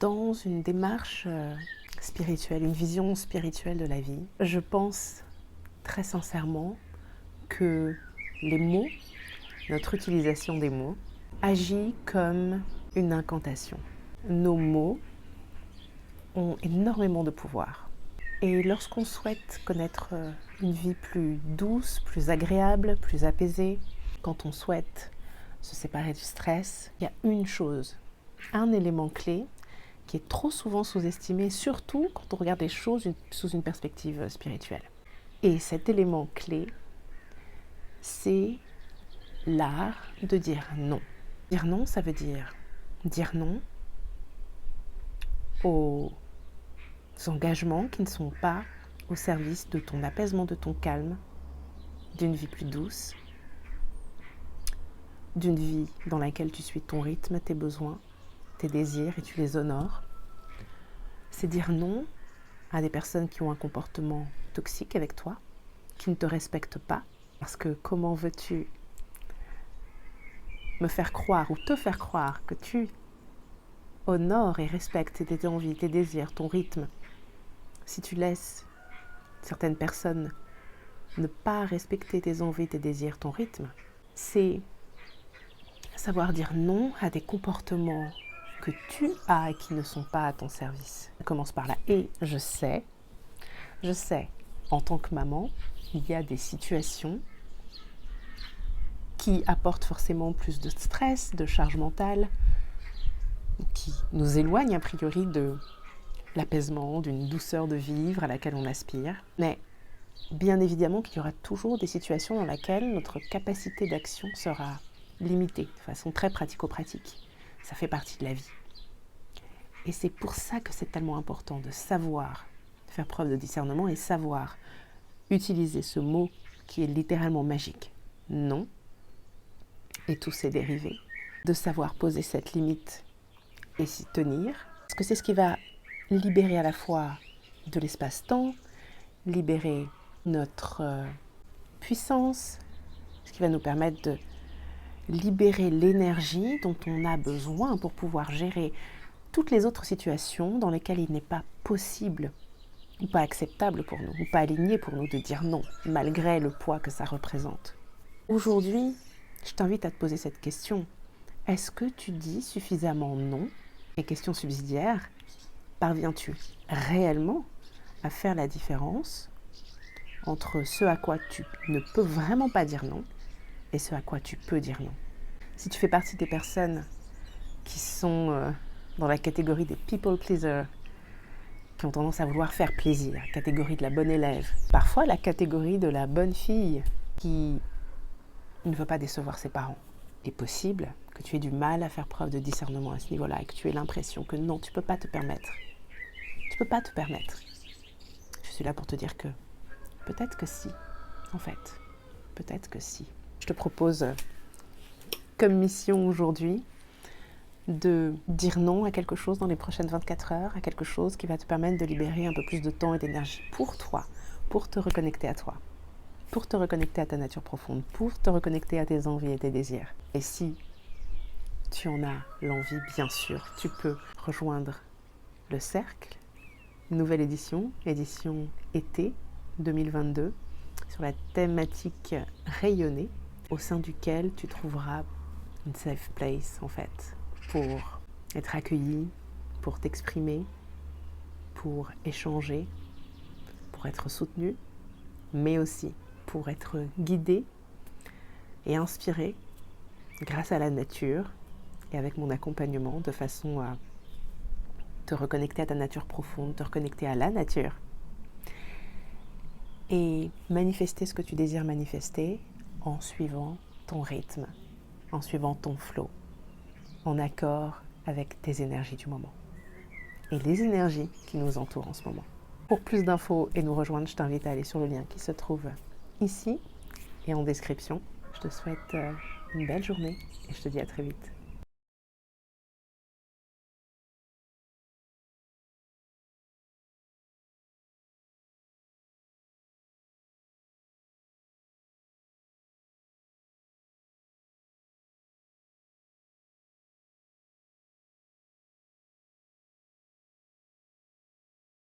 dans une démarche spirituelle, une vision spirituelle de la vie, je pense très sincèrement que les mots, notre utilisation des mots, agit comme une incantation. Nos mots ont énormément de pouvoir. Et lorsqu'on souhaite connaître une vie plus douce, plus agréable, plus apaisée, quand on souhaite se séparer du stress, il y a une chose, un élément clé qui est trop souvent sous-estimé, surtout quand on regarde les choses sous une perspective spirituelle. Et cet élément clé, c'est l'art de dire non. Dire non, ça veut dire non aux engagements qui ne sont pas au service de ton apaisement, de ton calme, d'une vie plus douce, d'une vie dans laquelle tu suis ton rythme, tes besoins, tes désirs et tu les honores. C'est dire non à des personnes qui ont un comportement toxique avec toi, qui ne te respectent pas, parce que comment veux-tu me faire croire ou te faire croire que tu honores et respectes tes envies, tes désirs, ton rythme, si tu laisses certaines personnes ne pas respecter tes envies, tes désirs, ton rythme, c'est savoir dire non à des comportements que tu as et qui ne sont pas à ton service. Ça commence par là. Et je sais, en tant que maman, il y a des situations qui apportent forcément plus de stress, de charge mentale, qui nous éloignent a priori de l'apaisement, d'une douceur de vivre à laquelle on aspire. Mais bien évidemment qu'il y aura toujours des situations dans lesquelles notre capacité d'action sera limitée, de façon très pratico-pratique. Ça fait partie de la vie. Et c'est pour ça que c'est tellement important de savoir faire preuve de discernement et savoir utiliser ce mot qui est littéralement magique, non, et tous ses dérivés, de savoir poser cette limite et s'y tenir, parce que c'est ce qui va libérer à la fois de l'espace-temps, libérer notre puissance, ce qui va nous permettre de libérer l'énergie dont on a besoin pour pouvoir gérer toutes les autres situations dans lesquelles il n'est pas possible ou pas acceptable pour nous, ou pas aligné pour nous de dire non, malgré le poids que ça représente. Aujourd'hui, je t'invite à te poser cette question. Est-ce que tu dis suffisamment non? Et question subsidiaire, parviens-tu réellement à faire la différence entre ce à quoi tu ne peux vraiment pas dire non et ce à quoi tu peux dire non? Si tu fais partie des personnes qui sont dans la catégorie des people pleasers, qui ont tendance à vouloir faire plaisir, catégorie de la bonne élève, parfois la catégorie de la bonne fille qui ne veut pas décevoir ses parents. Il est possible que tu aies du mal à faire preuve de discernement à ce niveau-là et que tu aies l'impression que non, tu ne peux pas te permettre. Tu ne peux pas te permettre. Je suis là pour te dire que peut-être que si, en fait. Peut-être que si. Je te propose comme mission aujourd'hui de dire non à quelque chose dans les prochaines 24 heures, à quelque chose qui va te permettre de libérer un peu plus de temps et d'énergie pour toi, pour te reconnecter à toi, pour te reconnecter à ta nature profonde, pour te reconnecter à tes envies et tes désirs. Et si tu en as l'envie, bien sûr, tu peux rejoindre le cercle, nouvelle édition été 2022, sur la thématique rayonnée, au sein duquel tu trouveras une safe place en fait, pour être accueilli, pour t'exprimer, pour échanger, pour être soutenu, mais aussi pour être guidé et inspiré grâce à la nature et avec mon accompagnement de façon à te reconnecter à ta nature profonde, te reconnecter à la nature et manifester ce que tu désires manifester en suivant ton rythme, en suivant ton flow, en accord avec tes énergies du moment et les énergies qui nous entourent en ce moment. Pour plus d'infos et nous rejoindre, je t'invite à aller sur le lien qui se trouve ici et en description. Je te souhaite une belle journée et je te dis à très vite.